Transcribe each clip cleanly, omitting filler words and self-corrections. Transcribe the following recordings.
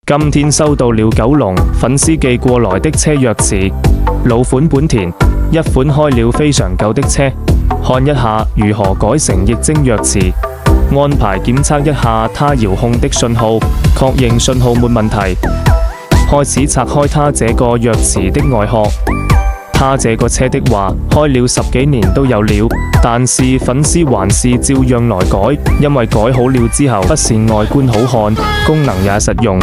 今天收到了九龍粉絲寄過來的車鑰匙，老款本田，一款開了非常舊的車，看一下如何改成液晶鑰匙。安排檢測一下它遙控的信號，確認信號沒問題。開始拆開它這個鑰匙的外殼。它這個車的話，開了10幾年都有了，但是粉絲還是照樣來改，因為改好了之後，不是外觀好看，功能也實用。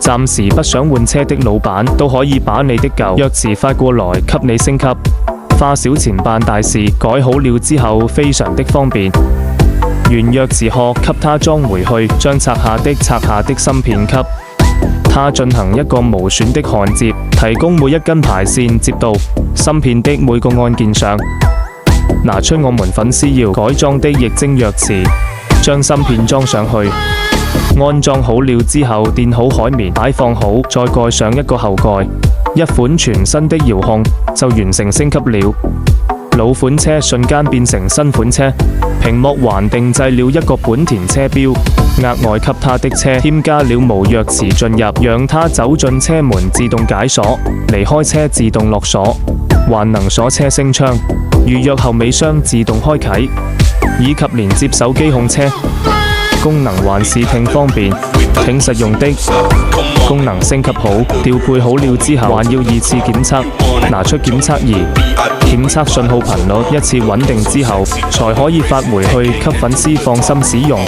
暫時不想換車的老闆，都可以把你的舊鑰匙發過來給你升級，花小錢辦大事，改好了之後非常的方便。原鑰匙殼給它裝回去，將拆下的芯片給它進行一個無損的焊接，提供每一根排線接到芯片的每個按鍵上。拿出我們粉絲要改裝的液晶鑰匙，將芯片裝上去。安裝好了之後，墊好海綿，擺放好，再蓋上一個後蓋，一款全新的遙控就完成升級了。老款車瞬間變成新款車，屏幕還定製了一個本田車標，額外給它的車添加了無鑰匙進入，讓它走進車門自動解鎖，離開車自動落鎖，還能鎖車升窗，預約後尾箱自動開啟，以及連接手機控車。功能還是挺方便，挺實用的。功能升級好，調配好了之後，還要2次檢測。拿出檢測儀，檢測信號頻率，1次穩定之後，才可以發回去給粉絲放心使用。